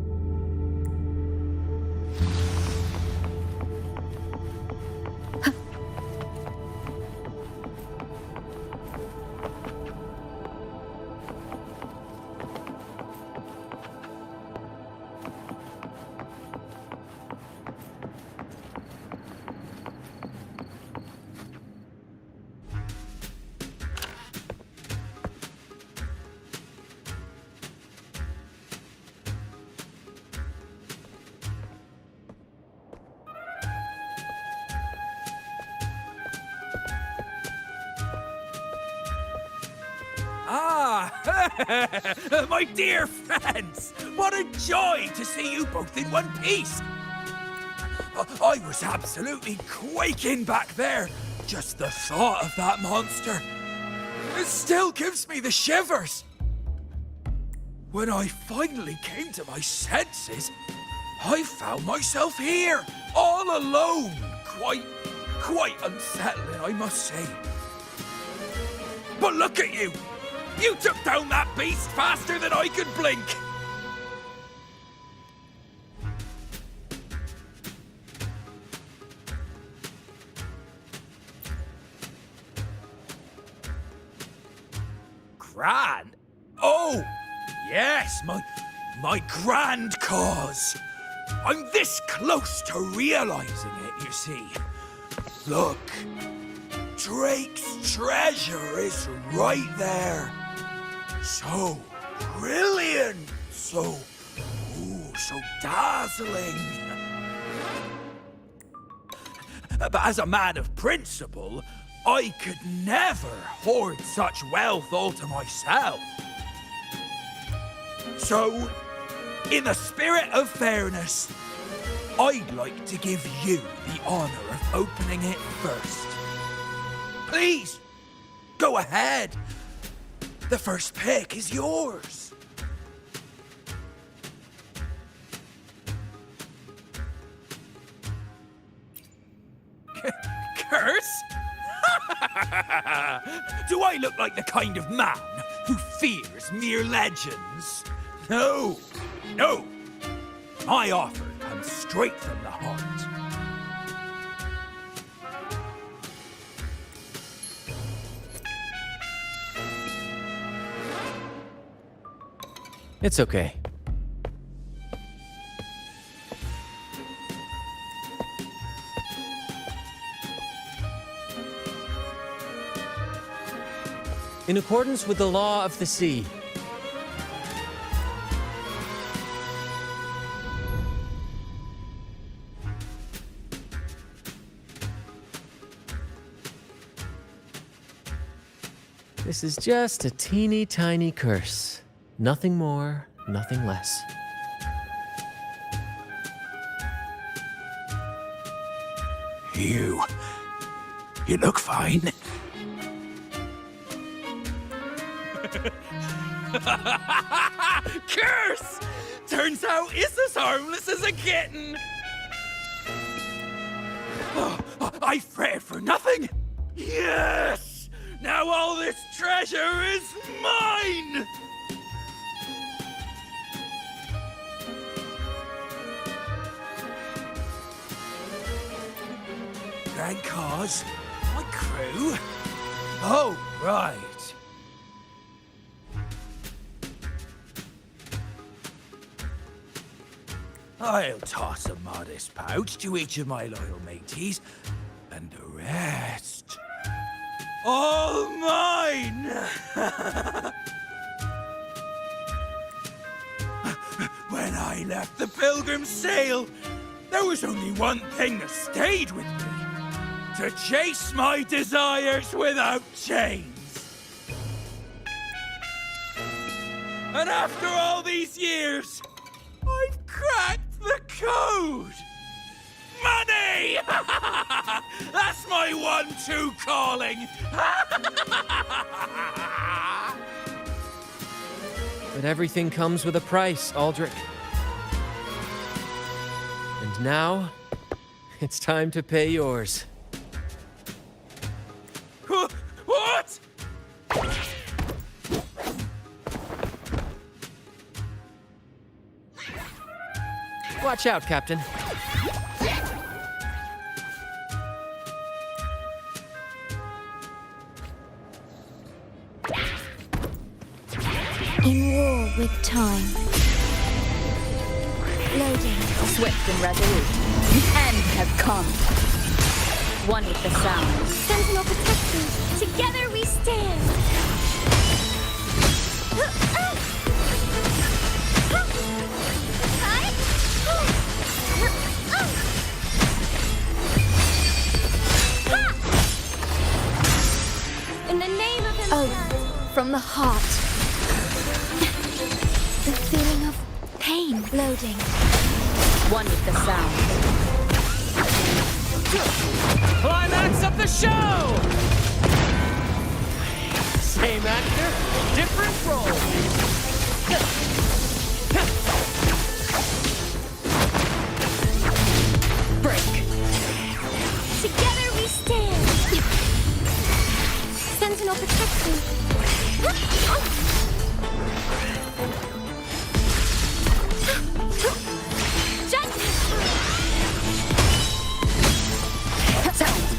My dear friends, what a joy to see you both in one piece. I was absolutely quaking back there. Just the thought of that monster. It still gives me the shivers. When I finally came to my senses, I found myself here, all alone. Quite unsettling, I must say. But look at you! You took down that beast faster than I could blink! Grand? Oh, yes, my grand cause. I'm this close to realizing it, you see. Look, Drake's treasure is right there. So brilliant, so dazzling. But as a man of principle, I could never hoard such wealth all to myself. So, in the spirit of fairness, I'd like to give you the honor of opening it first. Please, go ahead. The first pick is yours. Curse? Do I look like the kind of man who fears mere legends? No, no. My offer comes straight from the heart. It's okay. In accordance with the law of the sea, this is just a teeny tiny curse. Nothing more, nothing less. You look fine. Curse! Turns out it's as harmless as a kitten. Oh, I fretted for nothing. Yes! Now all this treasure is mine! Grand cause? My crew? Oh, right. I'll toss a modest pouch to each of my loyal mateys, and the rest... all mine! When I left the Pilgrim's Sail, there was only one thing that stayed with me. To chase my desires without chains. And after all these years, I've cracked the code! Money! That's my 1-2 calling! But everything comes with a price, Aldrich. And now, it's time to pay yours. What? Watch out, Captain. In war with time. Loading. Swift and resolute. The end has come. One with the sound. Sentinel protection. Together we stand. In the name of himself. Oh, from the heart. The feeling of pain. Loading. One with the sound. Climax of the show! Same actor, different role. Break. Together we stand. Sentinel protection.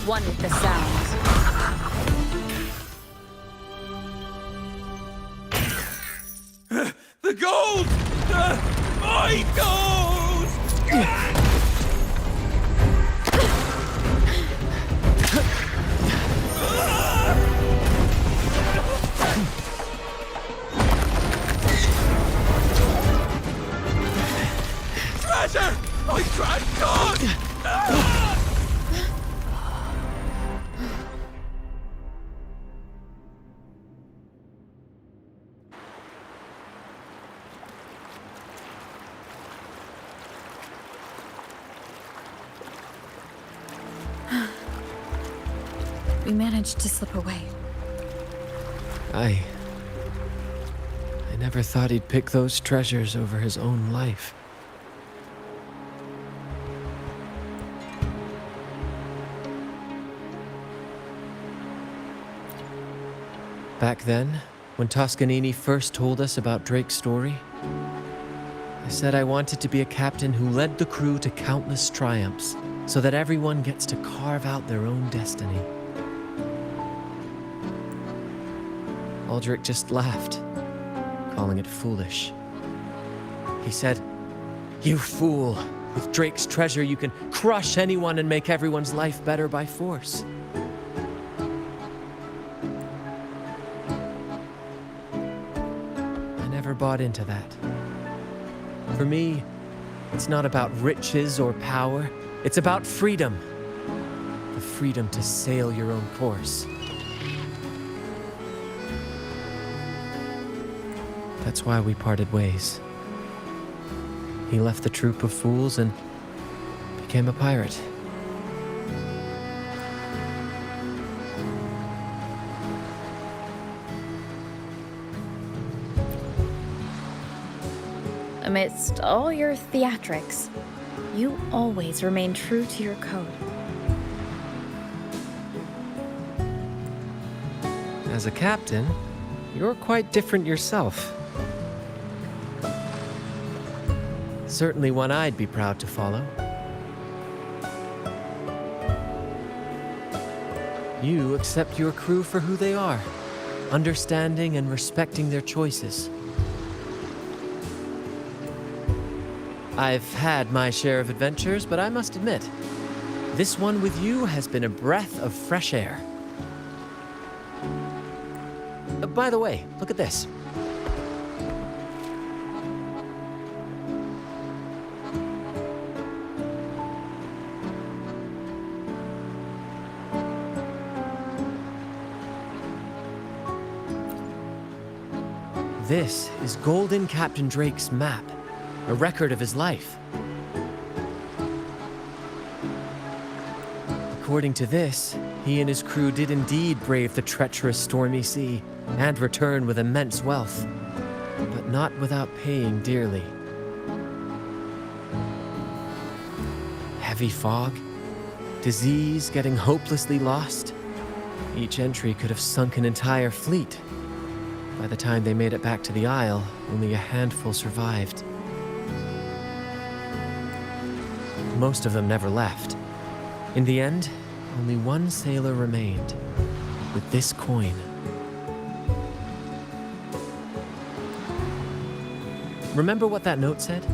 One with the sound. The gold! My gold! Treasure! I tried God! We managed to slip away. I never thought he'd pick those treasures over his own life. Back then, when Toscanini first told us about Drake's story, I said I wanted to be a captain who led the crew to countless triumphs, so that everyone gets to carve out their own destiny. Aldrich just laughed, calling it foolish. He said, "You fool! With Drake's treasure, you can crush anyone and make everyone's life better by force." I never bought into that. For me, it's not about riches or power. It's about freedom. The freedom to sail your own course. That's why we parted ways. He left the troupe of fools and became a pirate. Amidst all your theatrics, you always remain true to your code. As a captain, you're quite different yourself. Certainly one I'd be proud to follow. You accept your crew for who they are, understanding and respecting their choices. I've had my share of adventures, but I must admit, this one with you has been a breath of fresh air. By the way, look at this. This is Golden Captain Drake's map, a record of his life. According to this, he and his crew did indeed brave the treacherous stormy sea and return with immense wealth, but not without paying dearly. Heavy fog, disease, getting hopelessly lost. Each entry could have sunk an entire fleet. By the time they made it back to the Isle, only a handful survived. Most of them never left. In the end, only one sailor remained, with this coin. Remember what that note said?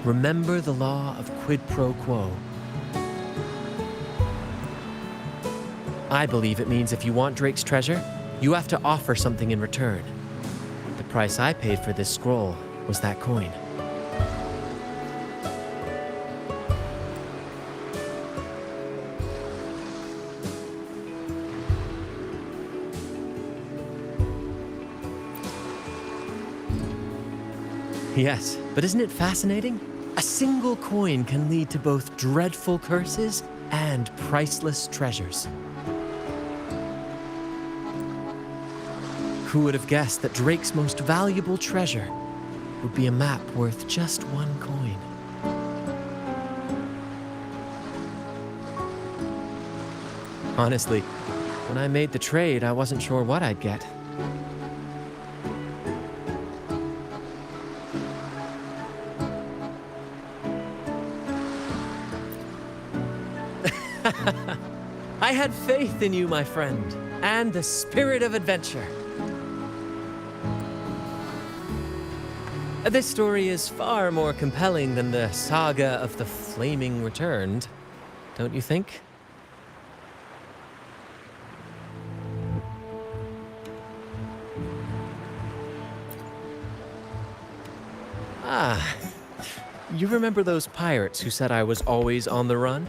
Remember the law of quid pro quo. I believe it means if you want Drake's treasure, you have to offer something in return. The price I paid for this scroll was that coin. Yes, but isn't it fascinating? A single coin can lead to both dreadful curses and priceless treasures. Who would have guessed that Drake's most valuable treasure would be a map worth just one coin? Honestly, when I made the trade, I wasn't sure what I'd get. I had faith in you, my friend, and the spirit of adventure. This story is far more compelling than the saga of the Flaming Returned, don't you think? Ah, you remember those pirates who said I was always on the run?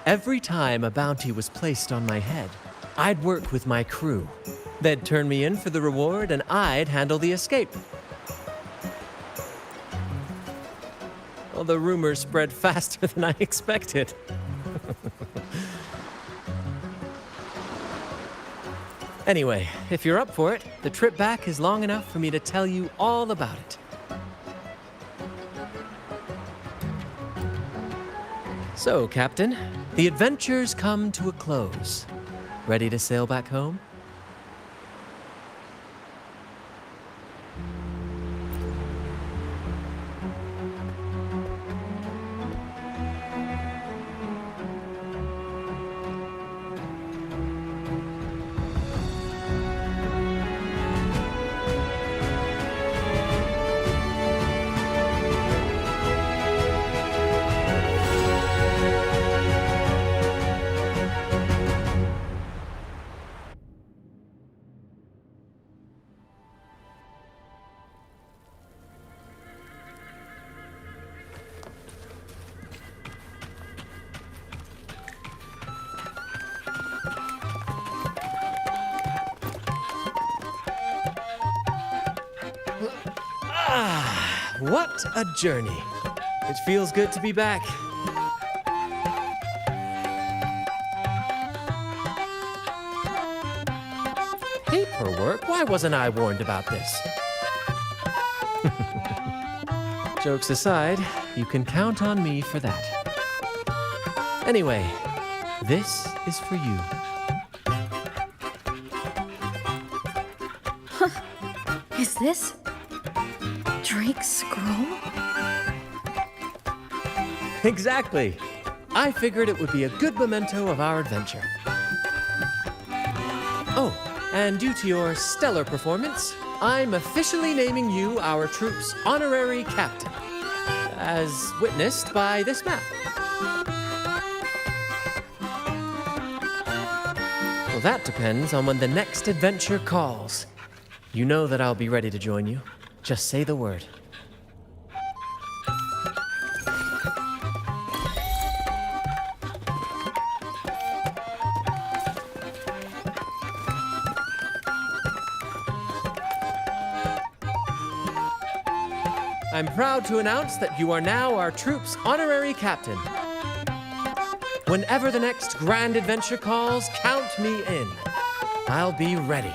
Every time a bounty was placed on my head, I'd work with my crew. They'd turn me in for the reward, and I'd handle the escape. Well, the rumors spread faster than I expected. Anyway, if you're up for it, the trip back is long enough for me to tell you all about it. So, Captain, the adventure's come to a close. Ready to sail back home? What a journey. It feels good to be back. Paperwork? Why wasn't I warned about this? Jokes aside, you can count on me for that. Anyway, this is for you. Is this Drake's scroll? Exactly. I figured it would be a good memento of our adventure. Oh, and due to your stellar performance, I'm officially naming you our troupe's honorary captain, as witnessed by this map. Well, that depends on when the next adventure calls. You know that I'll be ready to join you. Just say the word. I'm proud to announce that you are now our troupe's honorary captain. Whenever the next grand adventure calls, count me in. I'll be ready.